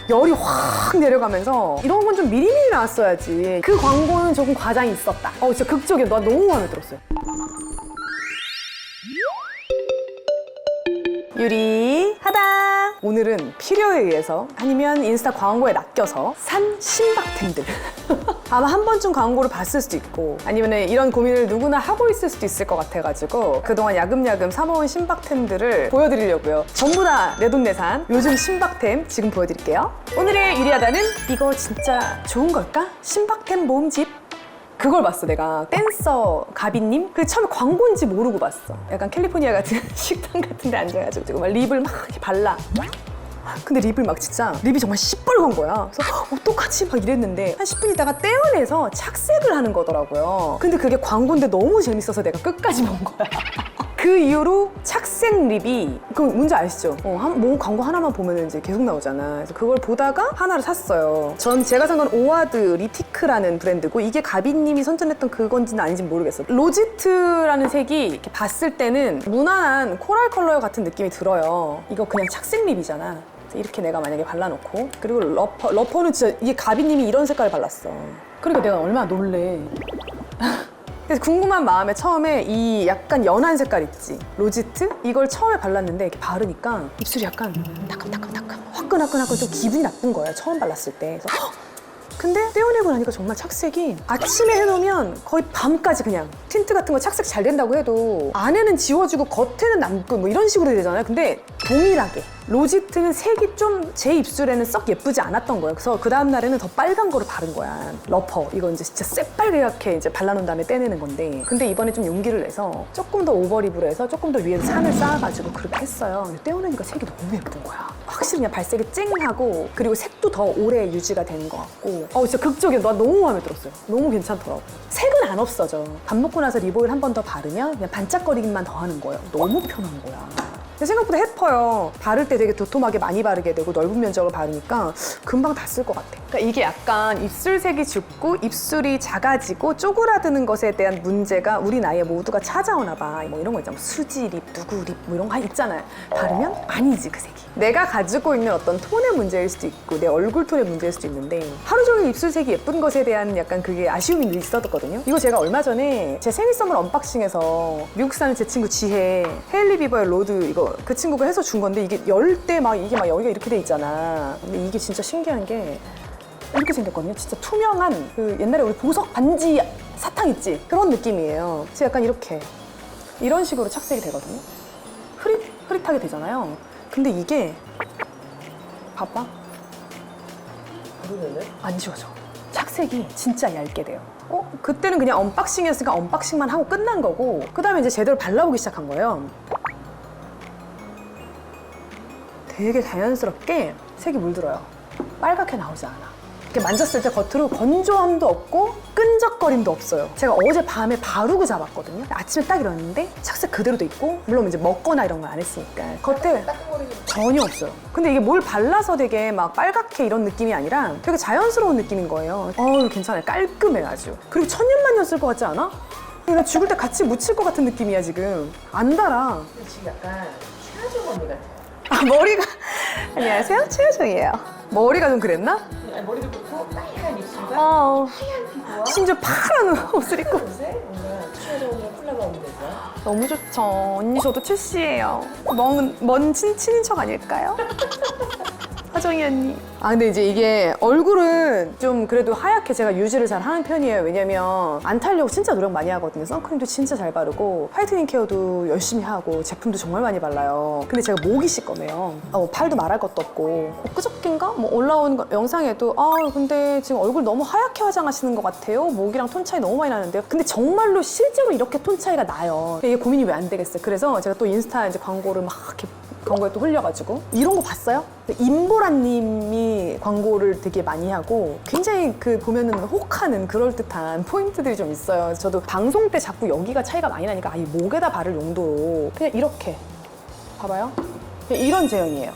열이 확 내려가면서 이런 건 좀 미리미리 나왔어야지. 그 광고는 조금 과장이 있었다. 진짜 극적이야. 나 너무 마음에 들었어요. 유리하다. 오늘은 필요에 의해서 아니면 인스타 광고에 낚여서 산 신박템들. 아마 한 번쯤 광고를 봤을 수도 있고 아니면 이런 고민을 누구나 하고 있을 수도 있을 것 같아가지고 그동안 야금야금 사모은 신박템들을 보여드리려고요. 전부 다 내돈내산 요즘 신박템 지금 보여드릴게요. 오늘의 유리하다는 이거 진짜 좋은 걸까? 신박템 모음집. 그걸 봤어. 내가 댄서 가비님 그 처음에 광고인지 모르고 봤어. 약간 캘리포니아 같은 식당 같은 데 앉아가지고 막 립을 막 이렇게 발라. 근데 립을 막 진짜 립이 정말 시뻘건 거야. 그래서 어떡하지 막 이랬는데 한 10분 있다가 떼어내서 착색을 하는 거더라고요. 근데 그게 광고인데 너무 재밌어서 내가 끝까지 본 거야. 그 이후로 착색 립이 그 뭔지 아시죠? 뭐 광고 하나만 보면 이제 계속 나오잖아. 그래서 그걸 보다가 하나를 샀어요. 제가 산 건 오아드 리티크라는 브랜드고 이게 가비님이 선전했던 그건지는 아닌지는 모르겠어요. 로지트라는 색이 이렇게 봤을 때는 무난한 코랄 컬러 같은 느낌이 들어요. 이거 그냥 착색 립이잖아. 이렇게 내가 만약에 발라놓고 그리고 러퍼는 진짜 이게 가비님이 이런 색깔을 발랐어. 그러니까 내가 얼마나 놀래. 그래서 궁금한 마음에 처음에 이 약간 연한 색깔 있지? 로지트? 이걸 처음에 발랐는데 이렇게 바르니까 입술이 약간 따끔따끔따끔 화끈화끈하고 좀 기분이 나쁜 거야. 처음 발랐을 때. 그래서 근데 떼어내고 나니까 정말 착색이 아침에 해놓으면 거의 밤까지 그냥 틴트 같은 거 착색 잘 된다고 해도 안에는 지워지고 겉에는 남고 뭐 이런 식으로 되잖아요. 근데 동일하게 로지트는 색이 좀 제 입술에는 썩 예쁘지 않았던 거예요. 그래서 그 다음 날에는 더 빨간 거를 바른 거야. 러퍼 이거 이제 진짜 새빨갛게 이제 발라놓은 다음에 떼내는 건데 근데 이번에 좀 용기를 내서 조금 더 오버립으로 해서 조금 더 위에 산을 쌓아가지고 그렇게 했어요. 근데 떼어내니까 색이 너무 예쁜 거야. 확실히 그냥 발색이 쨍하고 그리고 색도 더 오래 유지가 되는 것 같고 진짜 극적이야. 나 너무 마음에 들었어요. 너무 괜찮더라고. 색은 안 없어져. 밥 먹고 나서 립오일 한 번 더 바르면 그냥 반짝거리기만 더 하는 거예요. 너무 편한 거야. 근데 생각보다 예뻐요. 바를 때 되게 도톰하게 많이 바르게 되고 넓은 면적을 바르니까 금방 다 쓸 것 같아. 그러니까 이게 약간 입술색이 짙고 입술이 작아지고 쪼그라드는 것에 대한 문제가 우리 나이에 모두가 찾아오나 봐. 뭐 이런 거 있잖아. 수지립, 누구립 뭐 이런 거 있잖아요. 바르면 아니지 그 색이. 내가 가지고 있는 어떤 톤의 문제일 수도 있고 내 얼굴 톤의 문제일 수도 있는데 하루 종일 입술색이 예쁜 것에 대한 약간 그게 아쉬움이 있었거든요. 이거 제가 얼마 전에 제 생일 선물 언박싱에서 미국 사는 제 친구 지혜 헤일리 비버의 로드 이거 그 친구가 해서 준 건데 이게 열 때 막 이게 막 여기가 이렇게 돼 있잖아. 근데 이게 진짜 신기한 게 이렇게 생겼거든요. 진짜 투명한 그 옛날에 우리 보석 반지 사탕 있지? 그런 느낌이에요. 그래서 약간 이렇게 이런 식으로 착색이 되거든요. 흐릿하게 되잖아요. 근데 이게 봐봐. 안 지워져. 착색이 진짜 얇게 돼요. 그때는 그냥 언박싱이었으니까 언박싱만 하고 끝난 거고 그 다음에 이제 제대로 발라보기 시작한 거예요. 되게 자연스럽게 색이 물들어요. 빨갛게 나오지 않아. 이렇게 만졌을 때 겉으로 건조함도 없고 끈적거림도 없어요. 제가 어제 밤에 바르고 잡았거든요. 아침에 딱 일어났는데 착색 그대로 돼 있고 물론 이제 먹거나 이런 걸 안 했으니까 겉에 전혀 없어요. 근데 이게 뭘 발라서 되게 막 빨갛게 이런 느낌이 아니라 되게 자연스러운 느낌인 거예요. 괜찮아요. 깔끔해 아주. 그리고 천년만년 쓸 것 같지 않아? 나 죽을 때 같이 묻힐 것 같은 느낌이야 지금. 안 달아. 근데 지금 약간 최하정 언니 같아. 머리가 안녕하세요 최하정이에요. 머리가 좀 그랬나? 아니, 머리도 그렇고 빨간 입술과 하얀 피부와 심지어 파란 옷을 입고 옷에 뭔가 최하정 언니가 콜라보하면 되죠. 너무 좋죠. 언니 저도 출시예요. 먼 친인 척 아닐까요? 하정이 언니. 근데 이제 이게 얼굴은 좀 그래도 하얗게 제가 유지를 잘 하는 편이에요. 왜냐면 안 타려고 진짜 노력 많이 하거든요. 선크림도 진짜 잘 바르고 화이트닝 케어도 열심히 하고 제품도 정말 많이 발라요. 근데 제가 목이 시꺼매요. 팔도 말할 것도 없고 그저께인가? 올라온 영상에도 근데 지금 얼굴 너무 하얗게 화장하시는 것 같아요. 목이랑 톤 차이 너무 많이 나는데요. 근데 정말로 실제로 이렇게 톤 차이가 나요. 이게 고민이 왜 안 되겠어요. 그래서 제가 또 인스타 이제 광고를 막 이렇게 광고에 또 흘려가지고 이런 거 봤어요? 임보라님이 광고를 되게 많이 하고 굉장히 그 보면은 혹하는 그럴듯한 포인트들이 좀 있어요. 저도 방송 때 자꾸 여기가 차이가 많이 나니까 이 목에다 바를 용도로 그냥 이렇게 봐봐요. 그냥 이런 제형이에요.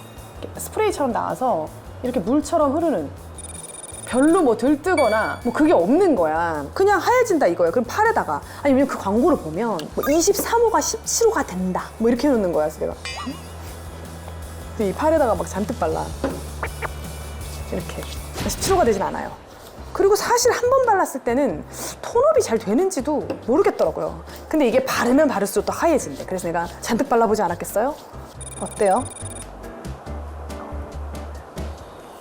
스프레이처럼 나와서 이렇게 물처럼 흐르는 별로 뭐 들뜨거나 뭐 그게 없는 거야. 그냥 하얘진다 이거예요. 그럼 팔에다가 아니면 그 광고를 보면 뭐 23호가 17호가 된다 뭐 이렇게 해놓는 거야. 그래서 내가 이 팔에다가 막 잔뜩 발라. 이렇게 17호가 되진 않아요. 그리고 사실 한 번 발랐을 때는 톤업이 잘 되는지도 모르겠더라고요. 근데 이게 바르면 바를수록 더 하얘진대. 그래서 내가 잔뜩 발라보지 않았겠어요? 어때요?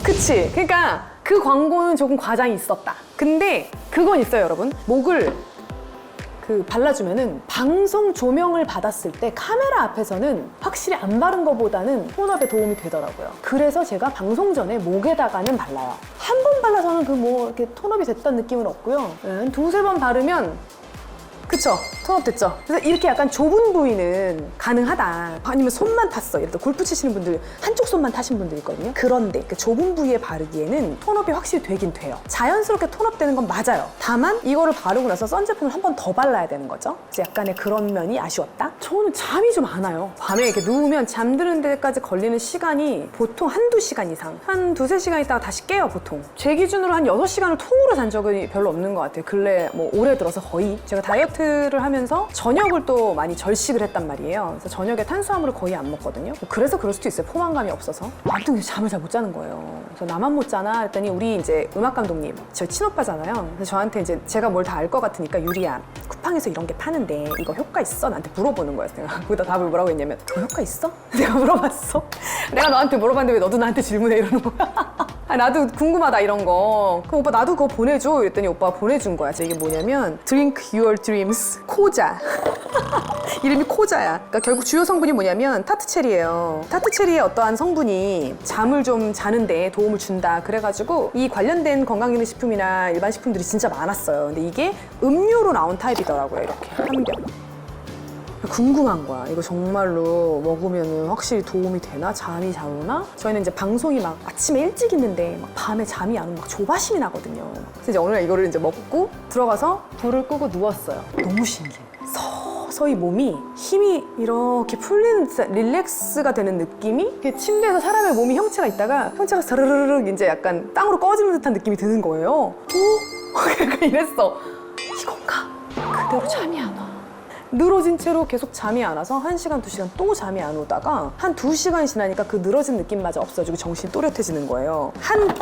그치? 그러니까 그 광고는 조금 과장이 있었다. 근데 그건 있어요, 여러분. 목을 발라주면은 방송 조명을 받았을 때 카메라 앞에서는 확실히 안 바른 것보다는 톤업에 도움이 되더라고요. 그래서 제가 방송 전에 목에다가는 발라요. 한 번 발라서는 이렇게 톤업이 됐다는 느낌은 없고요. 한 두세 번 바르면 그쵸? 톤업 됐죠? 그래서 이렇게 약간 좁은 부위는 가능하다. 아니면 손만 탔어. 예를 들어 골프 치시는 분들 한쪽 손만 타신 분들 있거든요. 그런데 그 좁은 부위에 바르기에는 톤업이 확실히 되긴 돼요. 자연스럽게 톤업 되는 건 맞아요. 다만 이거를 바르고 나서 선 제품을 한 번 더 발라야 되는 거죠. 그래서 약간의 그런 면이 아쉬웠다. 저는 잠이 좀 안 와요. 밤에 이렇게 누우면 잠드는 데까지 걸리는 시간이 보통 한두 시간 이상. 한 두세 시간 있다가 다시 깨요, 보통. 제 기준으로 한 6시간을 통으로 잔 적이 별로 없는 것 같아요. 근래 올해 들어서 거의. 제가 다이어트를 하면서 저녁을 또 많이 절식을 했단 말이에요. 그래서 저녁에 탄수화물을 거의 안 먹거든요. 그래서 그럴 수도 있어요. 포만감이 없어서. 아무튼 잠을 잘 못 자는 거예요. 그래서 나만 못 자나 했더니 우리 이제 음악 감독님, 저희 친오빠잖아요. 그래서 저한테 이제 제가 뭘 다 알 것 같으니까 유리야, 쿠팡에서 이런 게 파는데 이거 효과 있어? 나한테 물어보는 거예요. 내가 거기다 답을 뭐라고 했냐면 그거 효과 있어? 내가 물어봤어. 내가 너한테 물어봤는데 왜 너도 나한테 질문해 이러는 거야. 아, 나도 궁금하다 이런 거. 그럼 오빠 나도 그거 보내줘 이랬더니 오빠가 보내준 거야. 이게 뭐냐면 Drink Your Dreams 코자. 이름이 코자야. 그러니까 결국 주요 성분이 뭐냐면 타트체리예요. 타트체리의 어떠한 성분이 잠을 좀 자는데 도움을 준다. 그래가지고 이 관련된 건강기능식품이나 일반 식품들이 진짜 많았어요. 근데 이게 음료로 나온 타입이더라고요. 이렇게 한 병. 궁금한 거야. 이거 정말로 먹으면 확실히 도움이 되나? 잠이 잘 오나? 저희는 이제 방송이 막 아침에 일찍 있는데 막 밤에 잠이 안 오면 막 조바심이 나거든요. 그래서 이제 어느 날 이거를 이제 먹고 들어가서 불을 끄고 누웠어요. 너무 신기해. 서서히 몸이 힘이 이렇게 풀리는 릴렉스가 되는 느낌이 이렇게 침대에서 사람의 몸이 형체가 있다가 형체가 사르르르 이제 약간 땅으로 꺼지는 듯한 느낌이 드는 거예요. 오? 약간 이랬어. 이건가? 그대로 잠이 안 와. 늘어진 채로 계속 잠이 안 와서 1시간, 2시간 또 잠이 안 오다가 한 2시간이 지나니까 그 늘어진 느낌마저 없어지고 정신이 또렷해지는 거예요.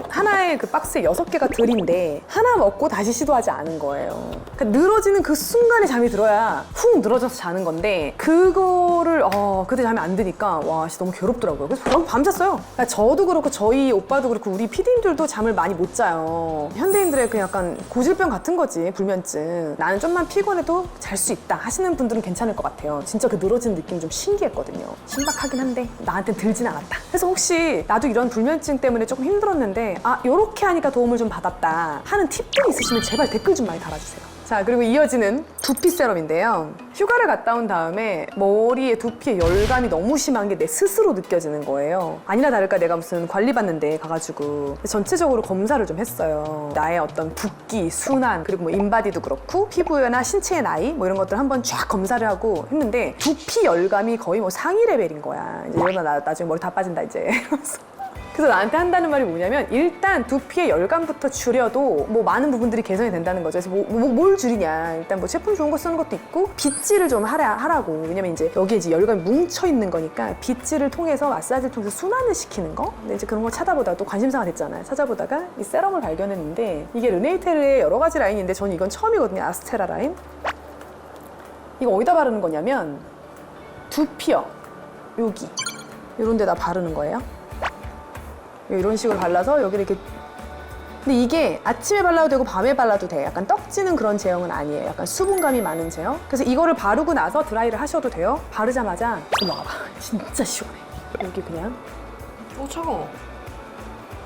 하나의 그 박스에 6개가 들인데 하나 먹고 다시 시도하지 않은 거예요. 그러니까 늘어지는 그 순간에 잠이 들어야 훅 늘어져서 자는 건데 그거를 그때 잠이 안 드니까 와 진짜 너무 괴롭더라고요. 그래서 너무 밤샜어요. 그러니까 저도 그렇고 저희 오빠도 그렇고 우리 PD님들도 잠을 많이 못 자요. 현대인들의 그 약간 고질병 같은 거지, 불면증. 나는 좀만 피곤해도 잘 수 있다 하시는 분들은 괜찮을 것 같아요. 진짜 그 늘어진 느낌 좀 신기했거든요. 신박하긴 한데 나한테는 들진 않았다. 그래서 혹시 나도 이런 불면증 때문에 조금 힘들었는데 요렇게 하니까 도움을 좀 받았다 하는 팁들이 있으시면 제발 댓글 좀 많이 달아주세요. 자, 그리고 이어지는 두피 세럼인데요. 휴가를 갔다 온 다음에 머리에 두피에 열감이 너무 심한 게 내 스스로 느껴지는 거예요. 아니나 다를까 내가 무슨 관리받는 데 가가지고 전체적으로 검사를 좀 했어요. 나의 어떤 붓기, 순환, 그리고 인바디도 그렇고 피부나 신체의 나이 이런 것들 한번 쫙 검사를 하고 했는데 두피 열감이 거의 상위 레벨인 거야. 이제 이러다 나 나중에 머리 다 빠진다 이제. 그래서 나한테 한다는 말이 뭐냐면 일단 두피의 열감부터 줄여도 많은 부분들이 개선이 된다는 거죠. 그래서 뭘 줄이냐. 일단 제품 좋은 거 쓰는 것도 있고 빗질을 좀 하라고. 왜냐면 이제 여기에 이제 열감이 뭉쳐 있는 거니까 빗질을 통해서 마사지를 통해서 순환을 시키는 거. 근데 이제 그런 걸 찾아보다가 또 관심사가 됐잖아요. 찾아보다가 이 세럼을 발견했는데 이게 르네이테르의 여러 가지 라인인데 저는 이건 처음이거든요. 아스테라 라인. 이거 어디다 바르는 거냐면 두피요. 여기. 이런 데다 바르는 거예요. 이런 식으로 발라서 여기를 이렇게. 근데 이게 아침에 발라도 되고 밤에 발라도 돼. 약간 떡지는 그런 제형은 아니에요. 약간 수분감이 많은 제형. 그래서 이거를 바르고 나서 드라이를 하셔도 돼요. 바르자마자 올라와봐. 진짜 시원해. 여기 그냥. 차가워.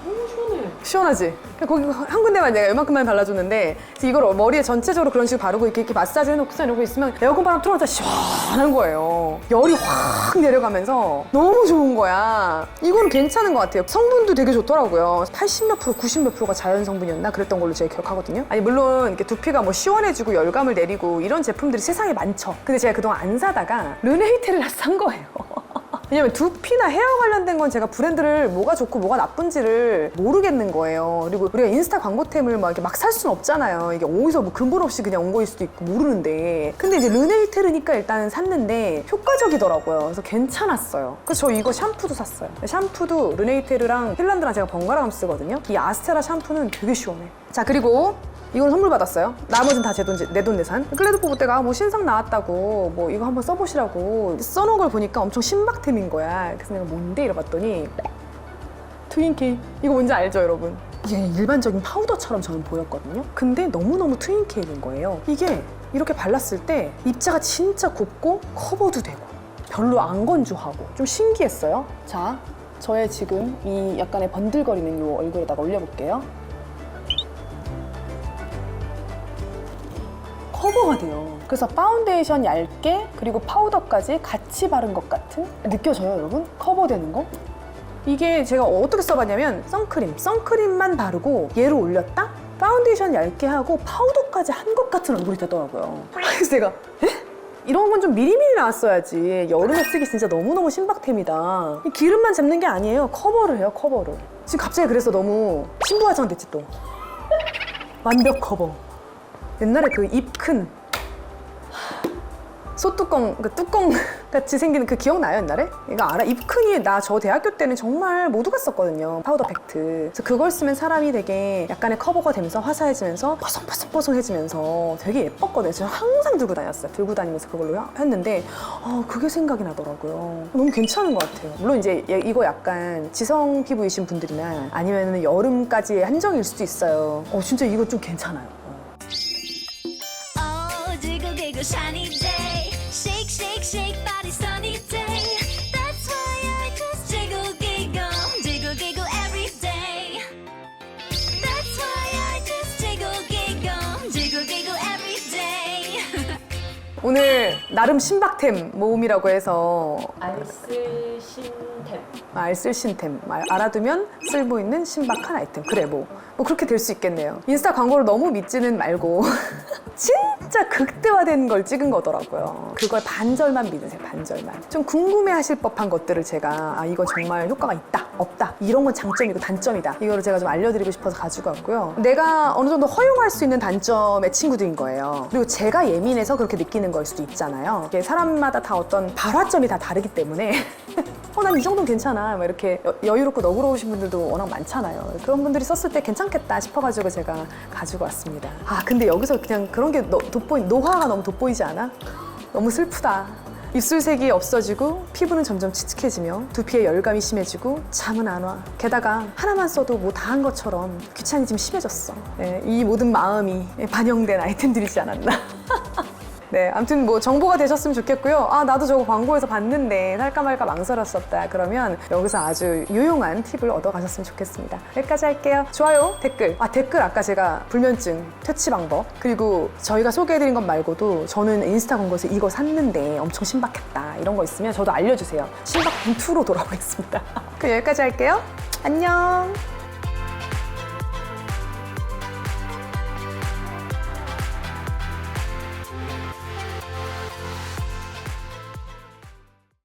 너무 시원해. 시원하지? 거기 한 군데만 내가 이만큼만 발라줬는데 그래서 이걸 머리에 전체적으로 그런 식으로 바르고 이렇게 마사지 해놓고서 이러고 있으면 에어컨 바람 틀어놓자 시원한 거예요. 열이 확 내려가면서 너무 좋은 거야. 이거는 괜찮은 것 같아요. 성분도 되게 좋더라고요. 80몇 프로, 90몇 프로가 자연 성분이었나? 그랬던 걸로 제가 기억하거든요. 아니 물론 이렇게 두피가 시원해지고 열감을 내리고 이런 제품들이 세상에 많죠. 근데 제가 그동안 안 사다가 르네이테를 산 거예요. 왜냐면 두피나 헤어 관련된 건 제가 브랜드를 뭐가 좋고 뭐가 나쁜지를 모르겠는 거예요. 그리고 우리가 인스타 광고템을 막 이렇게 막 살 수는 없잖아요. 이게 어디서 뭐 근본 없이 그냥 온 거일 수도 있고 모르는데. 근데 이제 르네이테르니까 일단 샀는데 효과적이더라고요. 그래서 괜찮았어요. 그래서 저 이거 샴푸도 샀어요. 샴푸도 르네이테르랑 핀란드랑 제가 번갈아 가면서 쓰거든요. 이 아스테라 샴푸는 되게 시원해. 자, 그리고 이건 선물 받았어요. 나머지는 다 내 돈 내산. 클레드 포브떼가 뭐 신상 나왔다고 뭐 이거 한번 써보시라고 써놓은 걸 보니까 엄청 신박템인 거야. 그래서 내가 뭔데 이래봤더니 트윈케이. 이거 뭔지 알죠, 여러분? 이게 일반적인 파우더처럼 저는 보였거든요. 근데 너무너무 트윈케이인 거예요. 이게 이렇게 발랐을 때 입자가 진짜 곱고 커버도 되고 별로 안 건조하고 좀 신기했어요. 자, 저의 지금 이 약간의 번들거리는 이 얼굴에다가 올려볼게요. 커버가 돼요. 그래서 파운데이션 얇게 그리고 파우더까지 같이 바른 것 같은 느껴져요, 여러분? 커버되는 거? 이게 제가 어떻게 써봤냐면 선크림만 바르고 얘를 올렸다? 파운데이션 얇게 하고 파우더까지 한 것 같은 얼굴이 되더라고요. 그래서 내가 에? 이런 건 좀 미리미리 나왔어야지. 여름에 쓰기 진짜 너무너무 신박템이다. 이 기름만 잡는 게 아니에요. 커버를 해요, 커버를. 지금 갑자기 그래서 너무 신부화장 됐지 또. 완벽 커버. 옛날에 그 입 큰 소뚜껑, 그 뚜껑 같이 생기는 그 기억나요, 옛날에? 이거 알아? 입 큰이 나 저 대학교 때는 정말 모두가 썼거든요. 파우더 팩트. 그래서 그걸 쓰면 사람이 되게 약간의 커버가 되면서 화사해지면서 뽀송뽀송뽀송해지면서 되게 예뻤거든요. 저는 항상 들고 다녔어요. 들고 다니면서 그걸로 했는데 그게 생각이 나더라고요. 너무 괜찮은 것 같아요. 물론 이제 이거 약간 지성 피부이신 분들이나 아니면 여름까지의 한정일 수도 있어요. 진짜 이거 좀 괜찮아요. Shiny day, shake, shake, shake, body sunny day. That's why I just jiggle, giggle every day. That's why I just jiggle, giggle every day. 오늘 나름 신박템 모음이라고 해서 알쓸신템 알아두면 쓸모있는 신박한 아이템. 그래 뭐 그렇게 될 수 있겠네요. 인스타 광고를 너무 믿지는 말고 진짜 극대화된 걸 찍은 거더라고요. 그걸 반절만 믿으세요. 반절만. 좀 궁금해하실 법한 것들을 제가 이건 정말 효과가 있다 없다 이런 건 장점이고 단점이다 이거를 제가 좀 알려드리고 싶어서 가지고 왔고요. 내가 어느 정도 허용할 수 있는 단점의 친구들인 거예요. 그리고 제가 예민해서 그렇게 느끼는 걸 수도 있잖아요. 이게 사람마다 다 어떤 발화점이 다 다르기 때문에 난 이 정도는 괜찮아 막 이렇게 여유롭고 너그러우신 분들도 워낙 많잖아요. 그런 분들이 썼을 때 괜찮겠다 싶어가지고 제가 가지고 왔습니다. 근데 여기서 그냥 그런 게 노화가 너무 돋보이지 않아? 너무 슬프다. 입술색이 없어지고 피부는 점점 칙칙해지며 두피에 열감이 심해지고 잠은 안 와. 게다가 하나만 써도 뭐 다 한 것처럼 귀차니즘이 심해졌어. 이 모든 마음이 반영된 아이템들이지 않았나. 네, 아무튼 뭐 정보가 되셨으면 좋겠고요. 나도 저거 광고에서 봤는데 살까 말까 망설였었다. 그러면 여기서 아주 유용한 팁을 얻어가셨으면 좋겠습니다. 여기까지 할게요. 좋아요, 댓글. 댓글 아까 제가 불면증 퇴치 방법 그리고 저희가 소개해드린 것 말고도 저는 인스타 광고에서 이거 샀는데 엄청 신박했다. 이런 거 있으면 저도 알려주세요. 신박템 2로 돌아오겠습니다. 그럼 여기까지 할게요. 안녕.